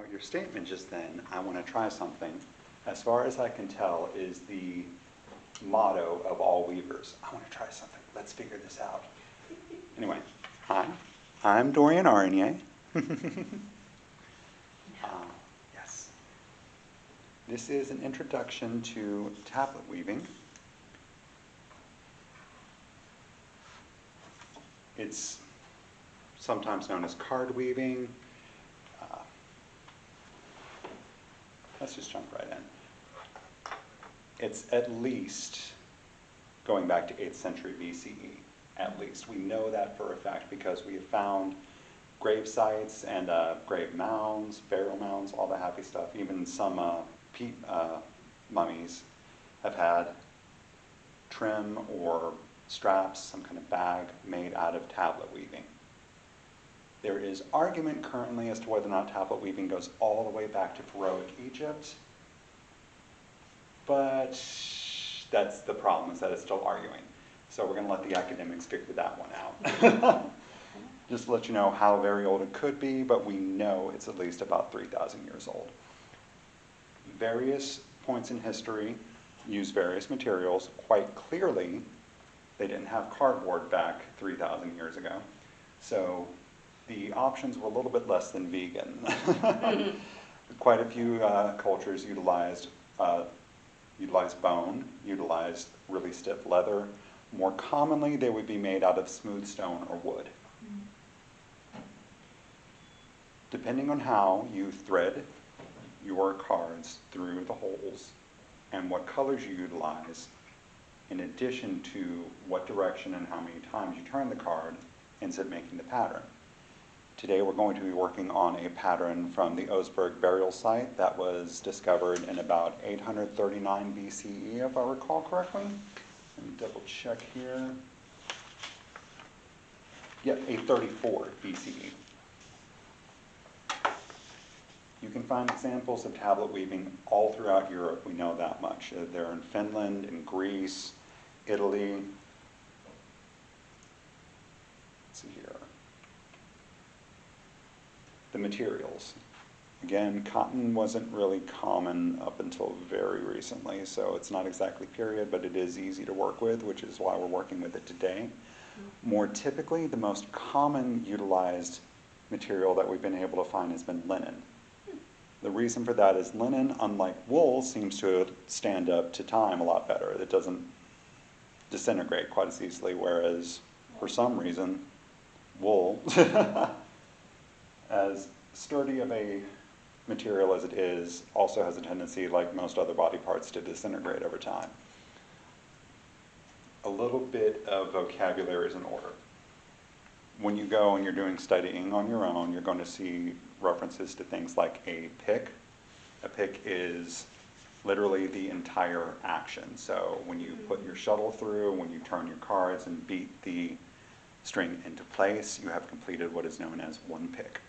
your statement just then, I want to try something, as far as I can tell, is the motto of all weavers. I want to try something. Let's figure this out. Anyway, hi, I'm Dorian Arnier. Yes. This is an introduction to tablet weaving. It's sometimes known as card weaving. Let's just jump right in. It's at least going back to 8th century BCE, at least. We know that for a fact because we have found grave sites and grave mounds, burial mounds, all the happy stuff. Even some mummies have had trim or straps, some kind of bag made out of tablet weaving. There is argument currently as to whether or not tablet weaving goes all the way back to Pharaohic Egypt, but that's the problem, is that it's still arguing. So we're going to let the academics figure that one out. Just to let you know how very old it could be, but we know it's at least about 3,000 years old. Various points in history use various materials. Quite clearly, they didn't have cardboard back 3,000 years ago. So the options were a little bit less than vegan. Quite a few cultures utilized bone, utilized really stiff leather. More commonly, they would be made out of smooth stone or wood. Depending on how you thread your cards through the holes and what colors you utilize, in addition to what direction and how many times you turn the card, ends up making the pattern. Today we're going to be working on a pattern from the Oseberg burial site that was discovered in about 839 BCE, if I recall correctly. Let me double check here. Yep, 834 BCE. You can find examples of tablet weaving all throughout Europe, we know that much. They're in Finland, in Greece, Italy. Let's see here. The materials. Again, cotton wasn't really common up until very recently, so it's not exactly period, but it is easy to work with, which is why we're working with it today. More typically, the most common utilized material that we've been able to find has been linen. The reason for that is linen, unlike wool, seems to stand up to time a lot better. It doesn't disintegrate quite as easily, whereas for some reason, wool, as sturdy of a material as it is, also has a tendency, like most other body parts, to disintegrate over time. A little bit of vocabulary is in order. When you go and you're doing studying on your own, you're going to see references to things like a pick. A pick is literally the entire action. So when you put your shuttle through, when you turn your cards and beat the string into place, you have completed what is known as one pick.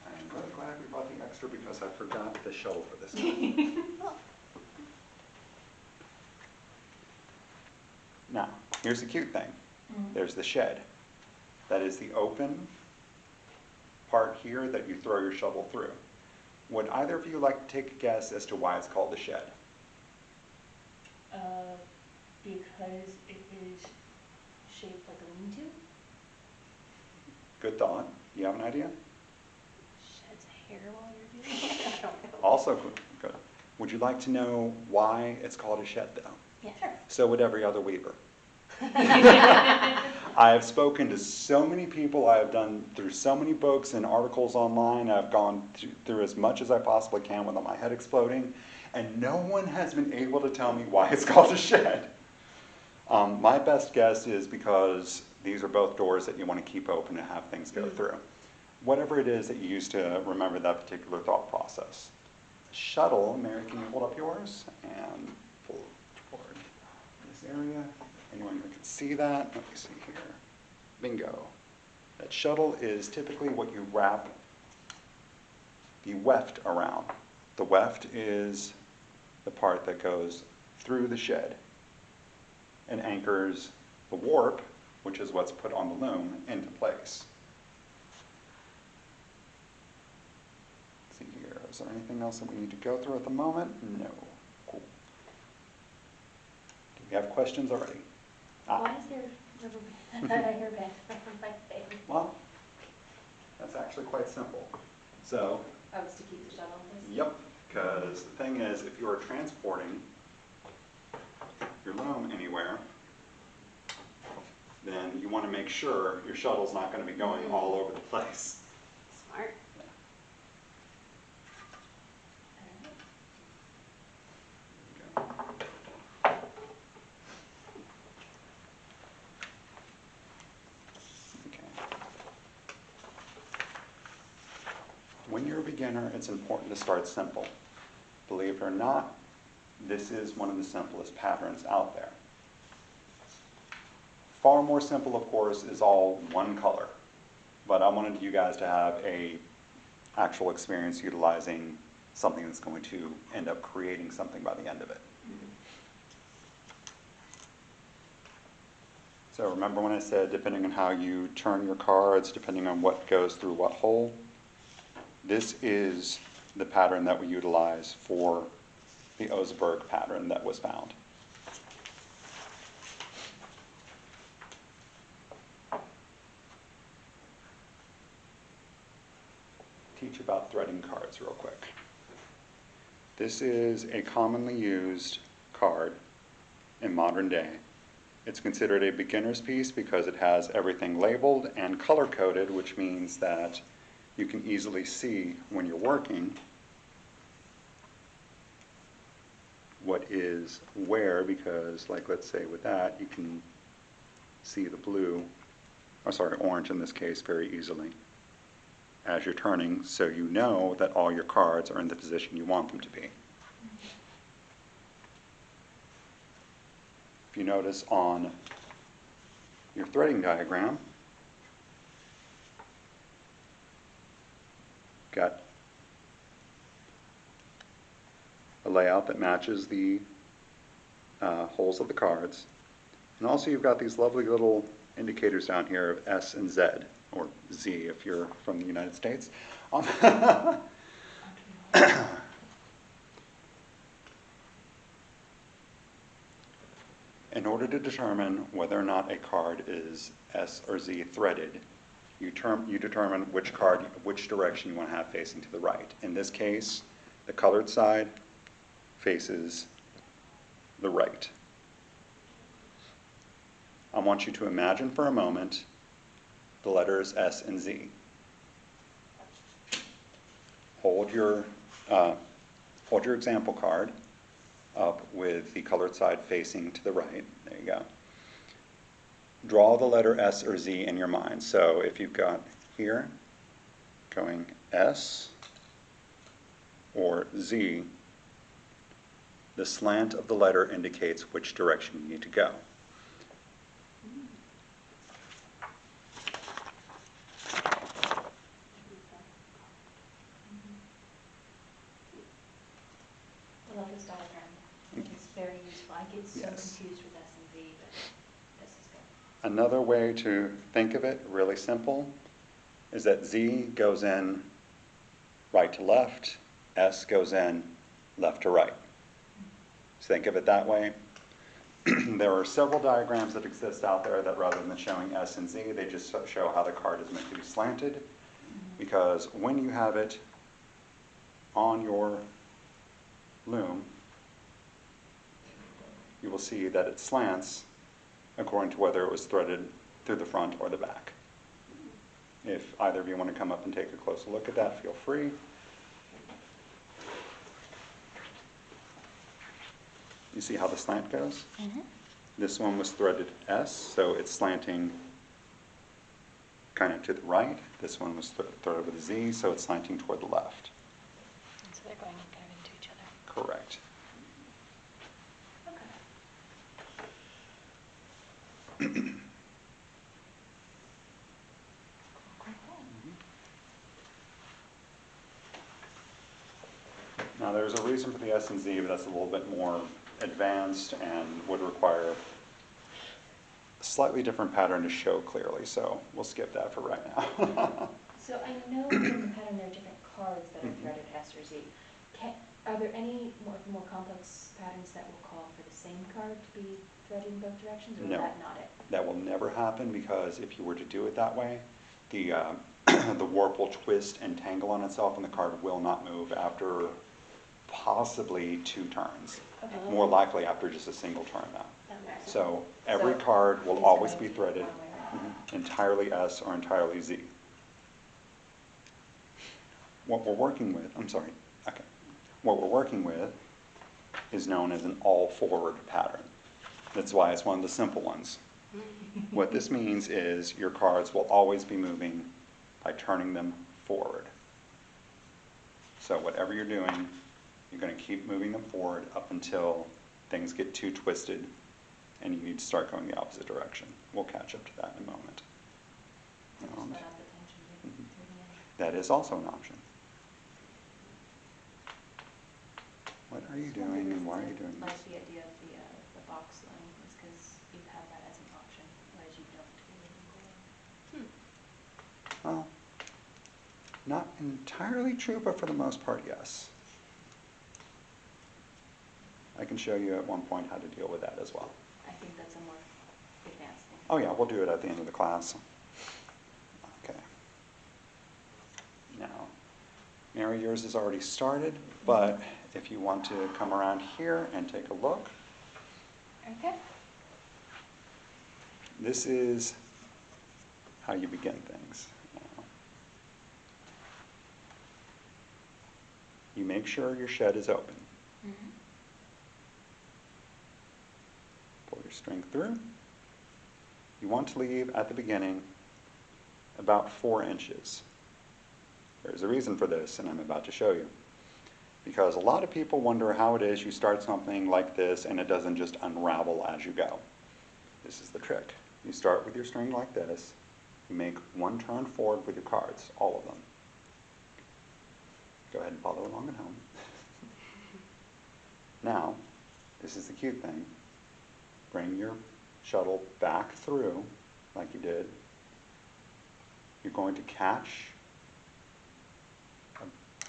I'm really glad we brought the extra because I forgot the shuttle for this time. Now, here's the cute thing. There's the shed. That is the open part here that you throw your shovel through. Would either of you like to take a guess as to why it's called the shed? Because it is shaped like a lean-to. Good thought. You have an idea? Sheds hair while you're doing it. I don't know. Also good. Would you like to know why it's called a shed, though? Yeah, sure. So would every other weaver. I have spoken to so many people, I have done through so many books and articles online, I've gone through as much as I possibly can without my head exploding, and no one has been able to tell me why it's called a shed. My best guess is because these are both doors that you want to keep open and have things go through. Whatever it is that you use to remember that particular thought process. Shuttle, Mary, can you hold up yours and pull toward this area? Anyone who can see that? Let me see here. Bingo. That shuttle is typically what you wrap the weft around. The weft is the part that goes through the shed and anchors the warp, which is what's put on the loom, into place. Is there anything else that we need to go through at the moment? No. Cool. Do we have questions already? Why is there rubber band on my face? Well, that's actually quite simple. So, Oh, it's to keep the shuttle in place? yep, because the thing is, if you are transporting your loom anywhere, then you want to make sure your shuttle's not going to be going all over the place. Smart. There you go. Okay. When you're a beginner, it's important to start simple. Believe it or not, this is one of the simplest patterns out there. Far more simple, of course, is all one color. But I wanted you guys to have a actual experience utilizing something that's going to end up creating something by the end of it. So remember when I said depending on how you turn your cards, depending on what goes through what hole? This is the pattern that we utilize for the Oseberg pattern that was found. Teach about threading cards real quick. This is a commonly used card in modern day. It's considered a beginner's piece because it has everything labeled and color-coded, which means that you can easily see when you're working what is where, because like let's say with that, you can see the blue, or sorry, orange in this case, very easily as you're turning, so you know that all your cards are in the position you want them to be. If you notice on your threading diagram, got a layout that matches the holes of the cards. And also you've got these lovely little indicators down here of S and Z, or Z if you're from the United States. In order to determine whether or not a card is S or Z threaded, you determine which direction you want to have facing to the right. In this case, the colored side faces the right. I want you to imagine for a moment the letters S and Z. Hold your example card up with the colored side facing to the right. There you go. Draw the letter S or Z in your mind. So if you've got here going S or Z, the slant of the letter indicates which direction you need to go. I love this diagram. It's very useful. I get so Yes. confused with S and Z, but this is good. Another way to think of it, really simple, is that Z goes in right to left, S goes in left to right. So think of it that way. There are several diagrams that exist out there that rather than showing S and Z, they just show how the card is meant to be slanted. Because when you have it on your loom, you will see that it slants according to whether it was threaded through the front or the back. If either of you want to come up and take a closer look at that, feel free. You see how the slant goes? Mm-hmm. This one was threaded S, so it's slanting kind of to the right. This one was threaded with a Z, so it's slanting toward the left. And so they're going kind of into each other. Correct. Okay. Now there's a reason for the S and Z, but that's a little bit more advanced and would require a slightly different pattern to show clearly, so we'll skip that for right now. So I know in the pattern there are different cards cards that are Mhm. threaded S or Z. Are there any more complex patterns that will call for the same card to be threaded in both directions, or is No. that not it? That will never happen, because if you were to do it that way, the, the warp will twist and tangle on itself, and the card will not move after possibly 2 turns. Okay. More likely after just a single turn now. That makes sense. So every So card will it's always going be to be threaded one way or another. entirely S or entirely Z. What we're working with, I'm sorry, okay. What we're working with is known as an all-forward pattern. That's why it's one of the simple ones. What this means is your cards will always be moving by turning them forward. So whatever you're doing, you're going to keep moving them forward up until things get too twisted and you need to start going the opposite direction. We'll catch up to that in a moment. So just let out the tension through the end. That is also an option. What are you doing and why are you doing Like this? the idea of the box line is because you have that as an option, whereas you don't in the core. Well, not entirely true, but for the most part, yes. I can show you at one point how to deal with that as well. I think that's a more advanced thing. Oh yeah, we'll do it at the end of the class. Okay. Now, Mary, yours has already started, but if you want to come around here and take a look, Okay. this is how you begin things. Now, you make sure your shed is open. Mm-hmm. Pull your string through. You want to leave at the beginning about 4 inches. There's a reason for this, and I'm about to show you. Because a lot of people wonder how it is you start something like this and it doesn't just unravel as you go. This is the trick. You start with your string like this. You make 1 turn forward with your cards, all of them. Go ahead and follow along at home. Now, this is the cute thing. Bring your shuttle back through like you did. You're going to catch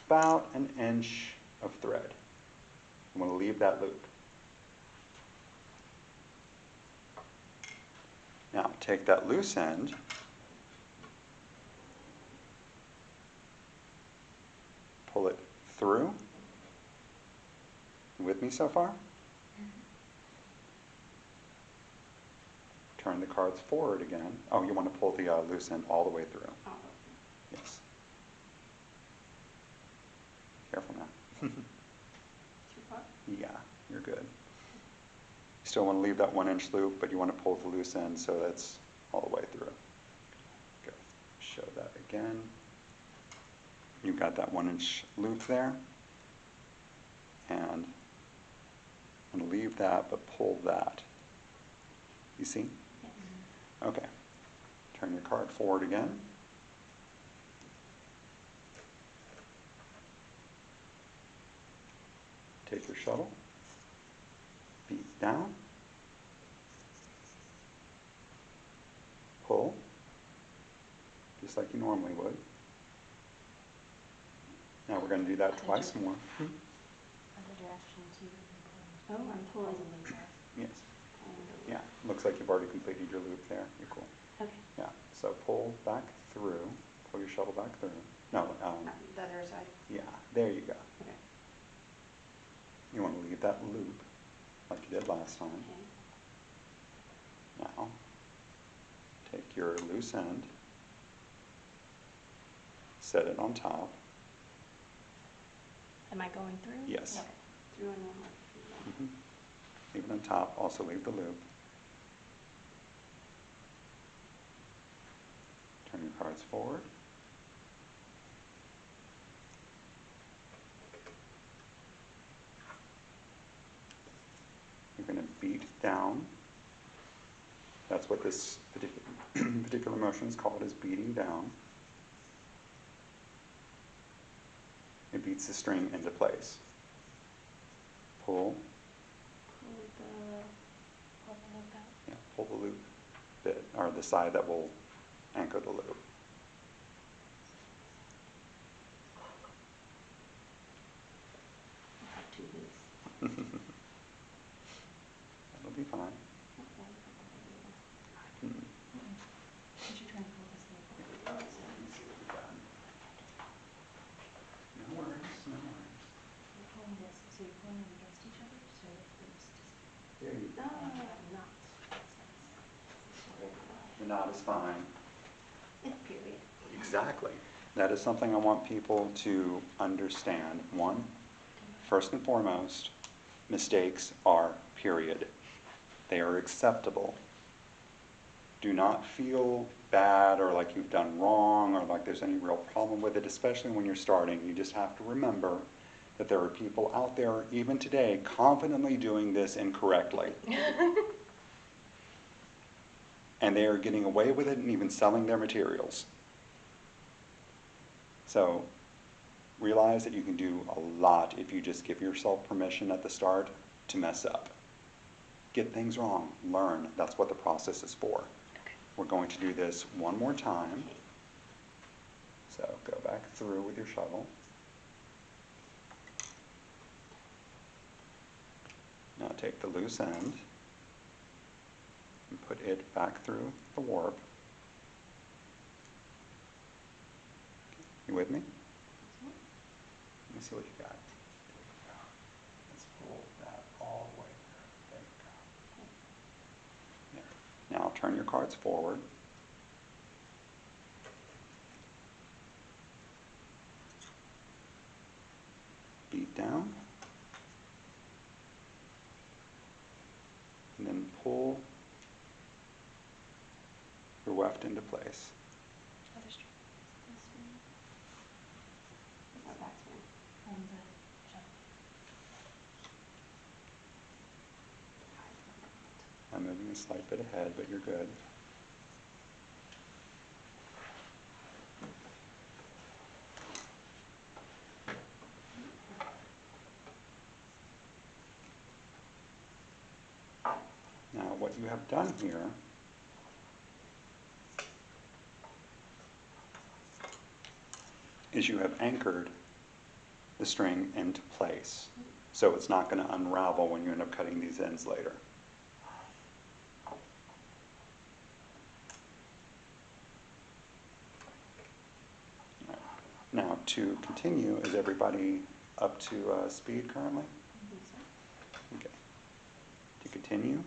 about 1 inch of thread. You want to leave that loop. Now take that loose end, pull it through. You with me so far? Turn the cards forward again. Oh, you want to pull the loose end all the way through. Oh. Yes. Careful now. Too far? Yeah, you're good. You still want to leave that 1 inch loop, but you want to pull the loose end so that's all the way through. Good. Show that again. You've got that 1 inch loop there. And I'm going to leave that, but pull that. You see? Yes. Okay. Turn your card forward again. Take your shuttle, beat down, pull, just like you normally would. Now we're going to do that twice more. Other direction too. Oh, I'm pulling. Yes. Yeah, looks like you've already completed your loop there. You're cool. Okay. Yeah, so pull back through, pull your shuttle back through. No, The other side. yeah, there you go. Okay. You want to leave that loop like you did last time. Okay. Now, take your loose end, set it on top. Am I going through? Yes. Okay. Through and one. Mhm. Leave it on top, also leave the loop. Turn your cards forward. You're going to beat down. That's what this particular motion is called, is beating down. It beats the string into place. Pull. Pull the loop out. Yeah, pull the loop bit, or the side that will anchor the loop. That'll be fine. Hmm. You should try and pull this thing. No worries, no worries. You're pulling this, so you're pulling them against each other, so if there's just There you go. not. The knot is fine. Period. Exactly. That is something I want people to understand. One, first and foremost, mistakes are period. They are acceptable. Do not feel bad or like you've done wrong or like there's any real problem with it, especially when you're starting. You just have to remember that there are people out there, even today, confidently doing this incorrectly. And they are getting away with it and even selling their materials. So realize that you can do a lot if you just give yourself permission at the start to mess up. Get things wrong, learn. That's what the process is for. Okay. We're going to do this one more time. So go back through with your shovel. Now take the loose end and put it back through the warp. You with me? Let me see what you got. There you go. Let's pull that all the way through. There you go. There. Now turn your cards forward. Beat down. And then pull your weft into place. Other string. This one. What's that string? From the shovel. I'm moving a slight bit ahead, but you're good. Now what you have done here is you have anchored the string into place. So it's not going to unravel when you end up cutting these ends later. Right. Now to continue, is everybody up to speed currently? Okay. To continue,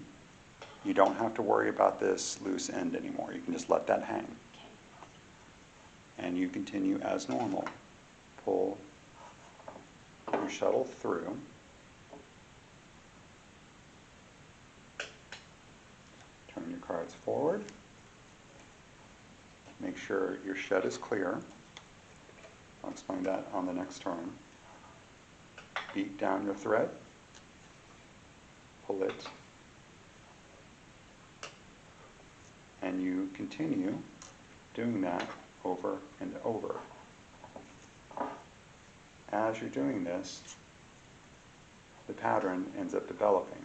you don't have to worry about this loose end anymore. You can just let that hang. And you continue as normal. Pull your shuttle through. Turn your cards forward. Make sure your shed is clear. I'll explain that on the next turn. Beat down your thread. Pull it. And you continue doing that over and over. As you're doing this, the pattern ends up developing.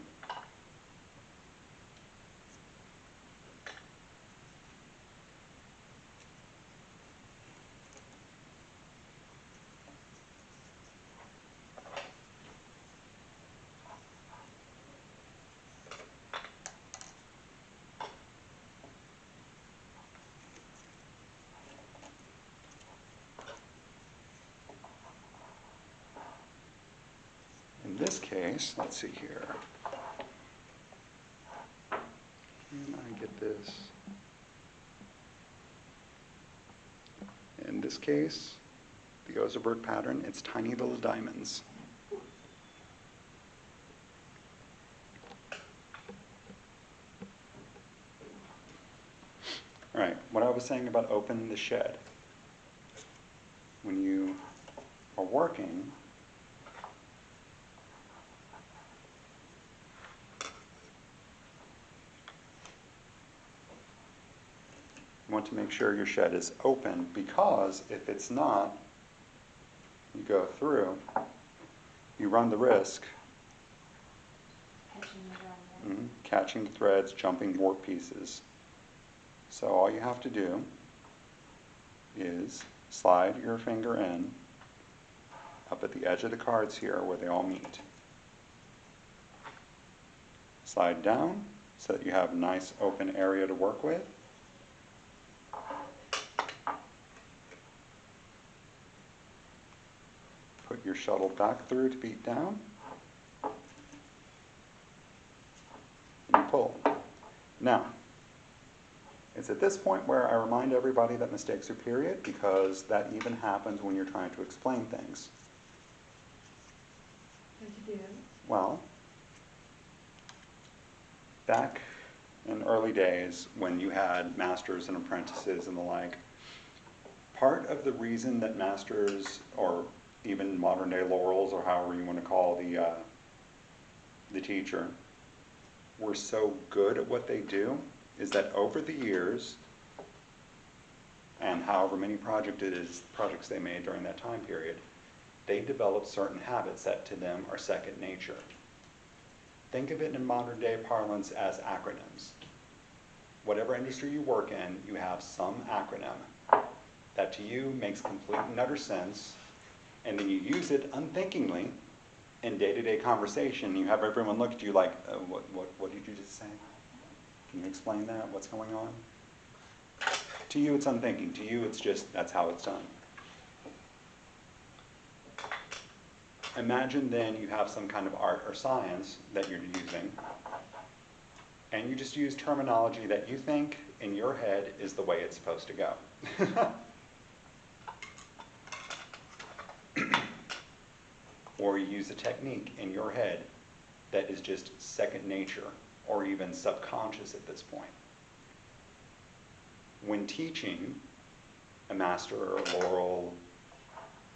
In this case, let's see here. Can I get this? In this case, the Osterberg pattern, it's tiny little diamonds. All right, what I was saying about opening the shed. When you are working, you want to make sure your shed is open, because if it's not, you go through, you run the risk catching threads, jumping warp pieces. So all you have to do is slide your finger in up at the edge of the cards here where they all meet. Slide down so that you have a nice open area to work with. Put your shuttle back through to beat down. And you pull. Now, it's at this point where I remind everybody that mistakes are period, because that even happens when you're trying to explain things. What'd you do? Well, back in early days when you had masters and apprentices and the like, part of the reason that masters, or even modern day laurels, or however you want to call the teacher, were so good at what they do is that over the years, and however many projects they made during that time period, they developed certain habits that to them are second nature. Think of it in modern day parlance as acronyms. Whatever industry you work in, you have some acronym that to you makes complete and utter sense, and then you use it unthinkingly in day-to-day conversation. You have everyone look at you like, what did you just say? Can you explain that? What's going on? To you, it's unthinking. To you, it's just, that's how it's done. Imagine then you have some kind of art or science that you're using, and you just use terminology that you think in your head is the way it's supposed to go. Or you use a technique in your head that is just second nature, or even subconscious at this point. When teaching a master or laurel